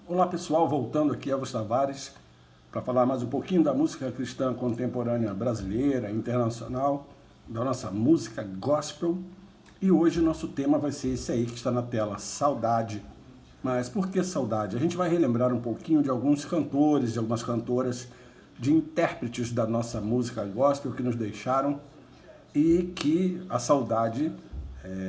Olá pessoal, voltando aqui a Gustavo Tavares para falar mais um pouquinho da música cristã contemporânea brasileira, internacional, da nossa música gospel. E hoje o nosso tema vai ser esse aí que está na tela, saudade. Mas por que saudade? A gente vai relembrar um pouquinho de alguns cantores, de algumas cantoras, de intérpretes da nossa música gospel que nos deixaram e que a saudade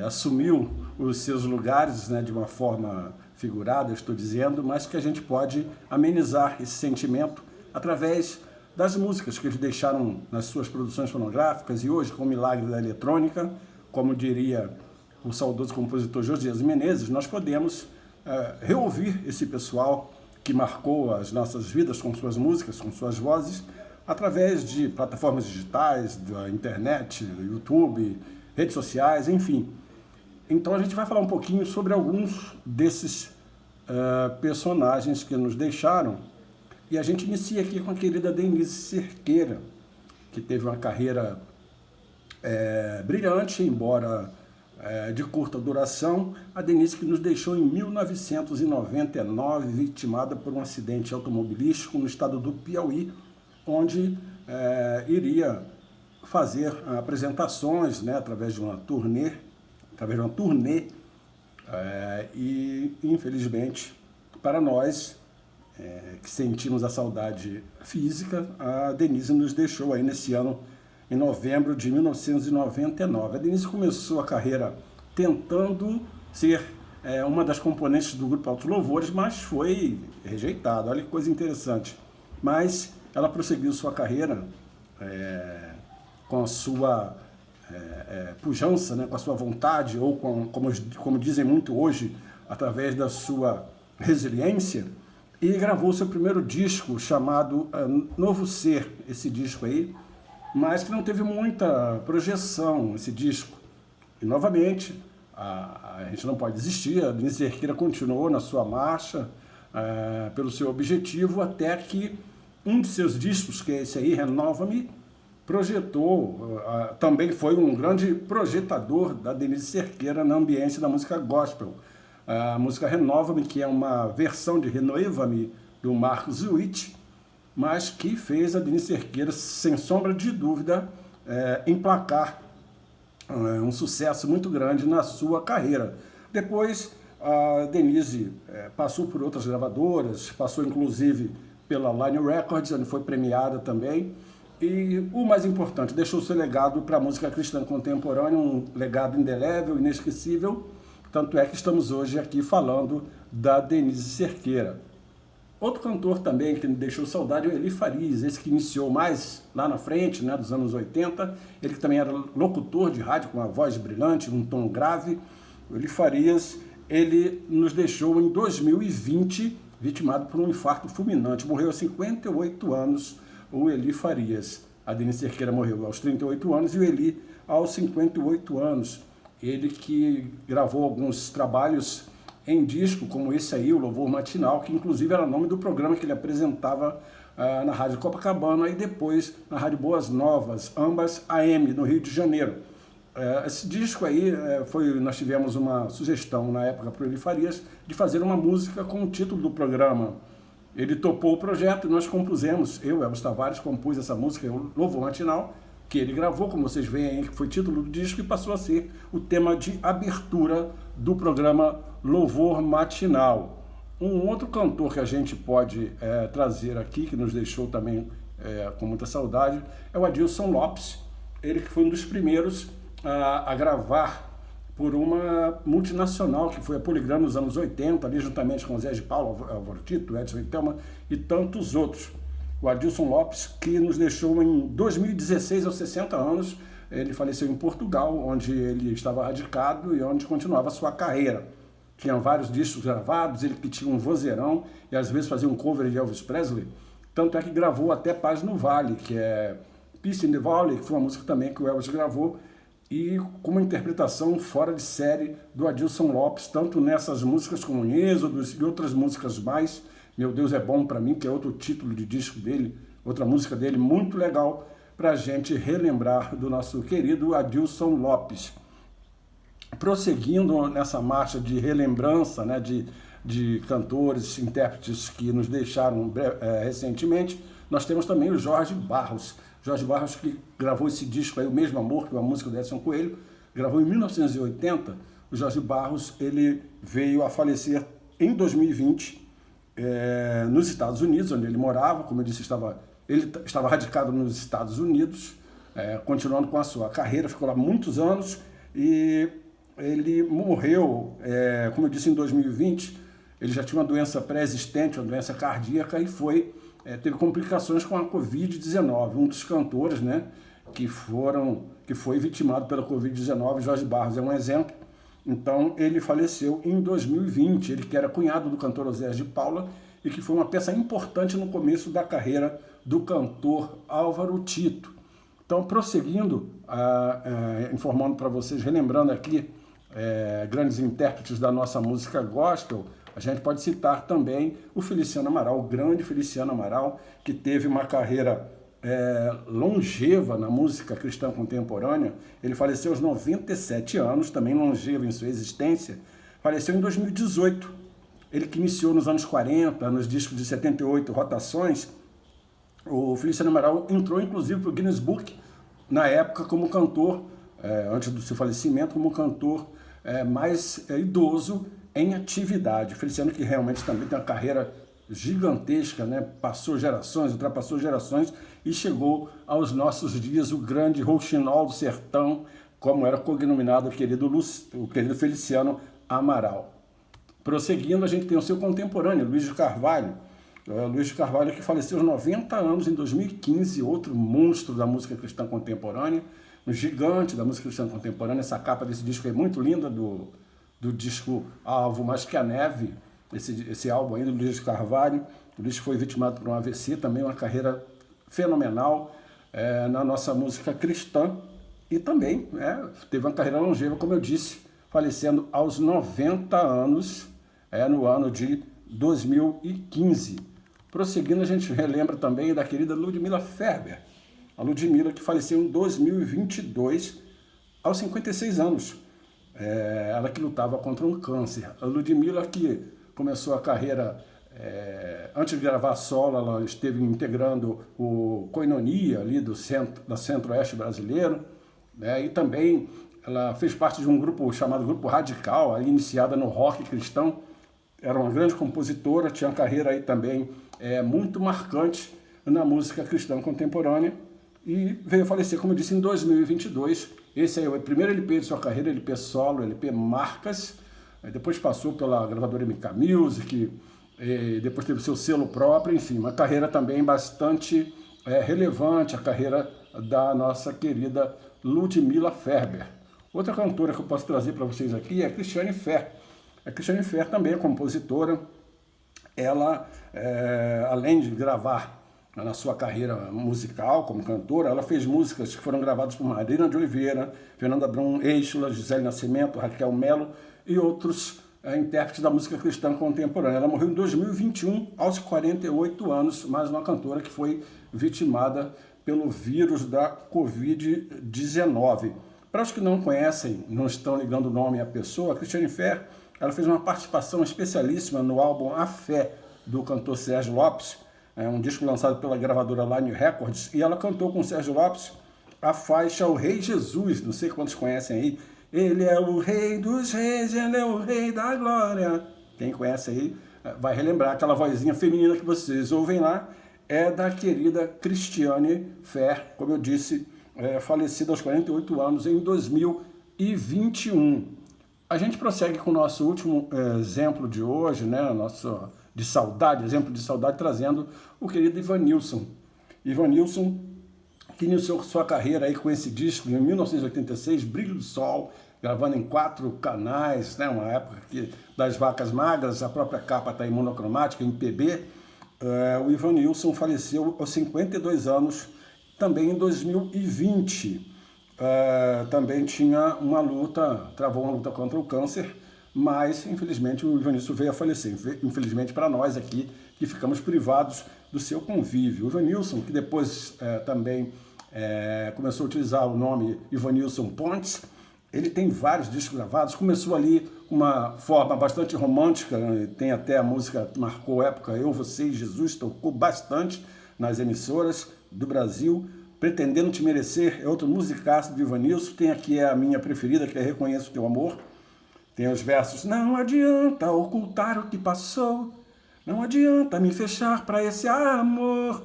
assumiu os seus lugares, né, de uma forma figurada, eu estou dizendo, mas que a gente pode amenizar esse sentimento através das músicas que eles deixaram nas suas produções fonográficas e hoje, com o milagre da eletrônica, como diria o saudoso compositor Josias Menezes, nós podemos reouvir esse pessoal que marcou as nossas vidas com suas músicas, com suas vozes, através de plataformas digitais, da internet, YouTube, redes sociais, enfim. Então a gente vai falar um pouquinho sobre alguns desses personagens que nos deixaram. E a gente inicia aqui com a querida Denise Cerqueira, que teve uma carreira brilhante, embora de curta duração. A Denise que nos deixou em 1999, vitimada por um acidente automobilístico no estado do Piauí, onde iria fazer apresentações, né, através de uma turnê, e infelizmente para nós que sentimos a saudade física, a Denise nos deixou aí nesse ano, em novembro de 1999. A Denise começou a carreira tentando ser uma das componentes do grupo Altos Louvores, mas foi rejeitada. Olha que coisa interessante. Mas ela prosseguiu sua carreira com a sua pujança, né, com a sua vontade, ou como dizem muito hoje, através da sua resiliência, e gravou seu primeiro disco chamado Novo Ser, esse disco aí, mas que não teve muita projeção, esse disco. E novamente, a gente não pode desistir, a Denise Cerqueira continuou na sua marcha, pelo seu objetivo, até que um de seus discos, que é esse aí, Renova-me, projetou, também foi um grande projetador da Denise Cerqueira na ambiência da música gospel. A música Renova-me, que é uma versão de Renueva-me do Marcos Witt, mas que fez a Denise Cerqueira, sem sombra de dúvida, emplacar um sucesso muito grande na sua carreira. Depois, a Denise passou por outras gravadoras, passou inclusive pela Line Records, onde foi premiada também. E o mais importante, deixou seu legado para a música cristã contemporânea, um legado indelével, inesquecível. Tanto é que estamos hoje aqui falando da Denise Cerqueira. Outro cantor também que me deixou saudade é o Eli Farias, esse que iniciou mais lá na frente, né, dos anos 80. Ele que também era locutor de rádio com uma voz brilhante, um tom grave. O Eli Farias, ele nos deixou em 2020, vitimado por um infarto fulminante. Morreu aos 58 anos, o Eli Farias. A Denise Cerqueira morreu aos 38 anos e o Eli aos 58 anos. Ele que gravou alguns trabalhos em disco, como esse aí, o Louvor Matinal, que inclusive era o nome do programa que ele apresentava na Rádio Copacabana e depois na Rádio Boas Novas, ambas AM, no Rio de Janeiro. Esse disco aí, nós tivemos uma sugestão na época para o Eli Farias de fazer uma música com o título do programa. Ele topou o projeto e nós compusemos, eu, Elvis Tavares, compus essa música, o Louvor Matinal, que ele gravou, como vocês veem aí, que foi título do disco e passou a ser o tema de abertura do programa Louvor Matinal. Um outro cantor que a gente pode trazer aqui, que nos deixou também com muita saudade, é o Adilson Lopes, ele que foi um dos primeiros a gravar por uma multinacional, que foi a Poligram nos anos 80, ali juntamente com Zé de Paulo, Álvaro Tito, Edson Itelma e tantos outros. O Adilson Lopes, que nos deixou em 2016, aos 60 anos, ele faleceu em Portugal, onde ele estava radicado e onde continuava a sua carreira. Tinha vários discos gravados, ele que tinha um vozeirão e às vezes fazia um cover de Elvis Presley, tanto é que gravou até Paz no Vale, que é Peace in the Valley, que foi uma música também que o Elvis gravou, e com uma interpretação fora de série do Adilson Lopes, tanto nessas músicas como Êxodos e outras músicas mais. Meu Deus é Bom Pra Mim, que é outro título de disco dele, outra música dele muito legal para a gente relembrar do nosso querido Adilson Lopes. Prosseguindo nessa marcha de relembrança, né, de de cantores, intérpretes que nos deixaram recentemente, nós temos também o Jorge Barros. Jorge Barros, que gravou esse disco aí, O Mesmo Amor, que é uma música do Edson Coelho, gravou em 1980. O Jorge Barros, ele veio a falecer em 2020 nos Estados Unidos, onde ele morava. Como eu disse, ele estava radicado nos Estados Unidos, continuando com a sua carreira, ficou lá muitos anos e ele morreu, como eu disse, em 2020. Ele já tinha uma doença pré-existente, uma doença cardíaca, e teve complicações com a Covid-19. Um dos cantores, né, que foi vitimado pela Covid-19, Jorge Barros, é um exemplo. Então, ele faleceu em 2020, ele que era cunhado do cantor Oséias de Paula e que foi uma peça importante no começo da carreira do cantor Álvaro Tito. Então, prosseguindo, informando para vocês, relembrando aqui grandes intérpretes da nossa música gospel, a gente pode citar também o Feliciano Amaral, o grande Feliciano Amaral, que teve uma carreira longeva na música cristã contemporânea. Ele faleceu aos 97 anos, também longevo em sua existência. Faleceu em 2018. Ele que iniciou nos anos 40, nos discos de 78 rotações. O Feliciano Amaral entrou inclusive para o Guinness Book, na época, como cantor, antes do seu falecimento, como cantor mais idoso em atividade. O Feliciano, que realmente também tem uma carreira gigantesca, né? Passou gerações, ultrapassou gerações e chegou aos nossos dias o grande Rouxinol do Sertão, como era cognominado o querido Feliciano Amaral. Prosseguindo, a gente tem o seu contemporâneo, Luiz de Carvalho. Luiz de Carvalho, que faleceu aos 90 anos em 2015, outro monstro da música cristã contemporânea, um gigante da música cristã contemporânea. Essa capa desse disco é muito linda, do disco Alvo Mais Que a Neve, esse álbum aí do Luiz de Carvalho. O Luiz foi vitimado por um AVC, também uma carreira fenomenal na nossa música cristã, e também teve uma carreira longeva, como eu disse, falecendo aos 90 anos, no ano de 2015. Prosseguindo, a gente relembra também da querida Ludmilla Ferber, a Ludmilla, que faleceu em 2022, aos 56 anos. Ela que lutava contra um câncer. A Ludmilla, que começou a carreira, antes de gravar solo, ela esteve integrando o Koinonia, ali da Centro-Oeste brasileiro, e também ela fez parte de um grupo chamado Grupo Radical, ali iniciada no rock cristão. Era uma grande compositora, tinha uma carreira aí também muito marcante na música cristã contemporânea, e veio a falecer, como eu disse, em 2022. Esse é o primeiro LP de sua carreira, LP solo, LP Marcas. Depois passou pela gravadora MK Music, depois teve seu selo próprio, enfim, uma carreira também bastante relevante, a carreira da nossa querida Ludmilla Ferber. Outra cantora que eu posso trazer para vocês aqui é a Cristiane Fer. A Cristiane Fer também é compositora. Ela, além de gravar na sua carreira musical como cantora, ela fez músicas que foram gravadas por Marina de Oliveira, Fernanda Brum, Eixla, Gisele Nascimento, Raquel Melo e outros intérpretes da música cristã contemporânea. Ela morreu em 2021, aos 48 anos, mais uma cantora que foi vitimada pelo vírus da Covid-19. Para os que não conhecem, não estão ligando o nome à pessoa, a Cristiane Fer, ela fez uma participação especialíssima no álbum A Fé, do cantor Sérgio Lopes, um disco lançado pela gravadora Line Records, e ela cantou com o Sérgio Lopes a faixa O Rei Jesus, não sei quantos conhecem aí. Ele é o Rei dos Reis, ele é o Rei da Glória. Quem conhece aí vai relembrar aquela vozinha feminina que vocês ouvem lá, é da querida Cristiane Fer, como eu disse, falecida aos 48 anos em 2021. A gente prossegue com o nosso último exemplo de hoje, né, exemplo de saudade, trazendo o querido Ivanilson. Ivanilson, que iniciou sua carreira aí com esse disco em 1986, Brilho do Sol, gravando em 4 canais, né, uma época das vacas magras, a própria capa está em monocromática, em PB. O Ivanilson faleceu aos 52 anos, também em 2020. Também tinha travou uma luta contra o câncer, mas infelizmente o Ivanilson veio a falecer. Infelizmente para nós aqui, que ficamos privados do seu convívio. O Ivanilson, que depois também começou a utilizar o nome Ivanilson Pontes, ele tem vários discos gravados, começou ali uma forma bastante romântica, tem até a música que marcou época, Eu, Você e Jesus, tocou bastante nas emissoras do Brasil. Pretendendo Te Merecer é outro musicaço do Ivanilson. Tem aqui a minha preferida, que é Reconheço Teu Amor. Tem os versos: não adianta ocultar o que passou, não adianta me fechar para esse amor.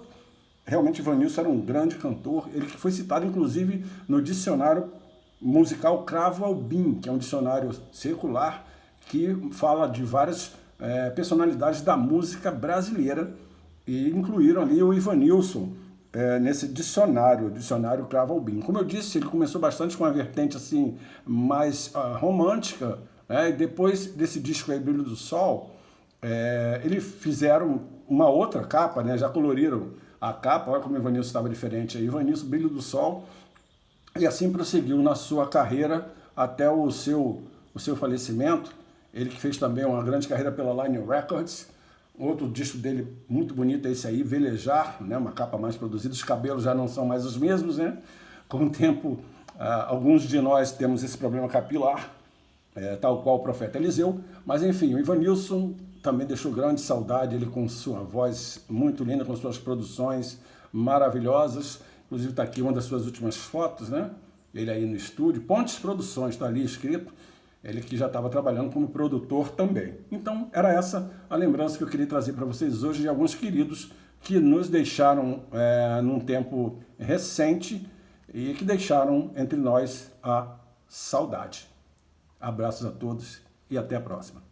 Realmente, Ivanilson era um grande cantor, ele que foi citado, inclusive, no dicionário musical Cravo Albim, que é um dicionário secular que fala de várias personalidades da música brasileira, e incluíram ali o Ivanilson nesse dicionário Cravo Albim. Como eu disse, ele começou bastante com uma vertente assim mais romântica, e depois desse disco aí, Brilho do Sol, eles fizeram uma outra capa, né? Já coloriram a capa, olha como o Ivanilson estava diferente aí. Ivanilson, Brilho do Sol, e assim prosseguiu na sua carreira até o seu falecimento. Ele que fez também uma grande carreira pela Line Records. Outro disco dele muito bonito é esse aí, Velejar, né? Uma capa mais produzida. Os cabelos já não são mais os mesmos, né? Com o tempo, alguns de nós temos esse problema capilar, tal qual o profeta Eliseu. Mas enfim, o Ivanilson também deixou grande saudade, ele com sua voz muito linda, com suas produções maravilhosas. Inclusive está aqui uma das suas últimas fotos, né? Ele aí no estúdio, Pontes Produções, está ali escrito. Ele que já estava trabalhando como produtor também. Então, era essa a lembrança que eu queria trazer para vocês hoje de alguns queridos que nos deixaram num tempo recente e que deixaram entre nós a saudade. Abraços a todos e até a próxima.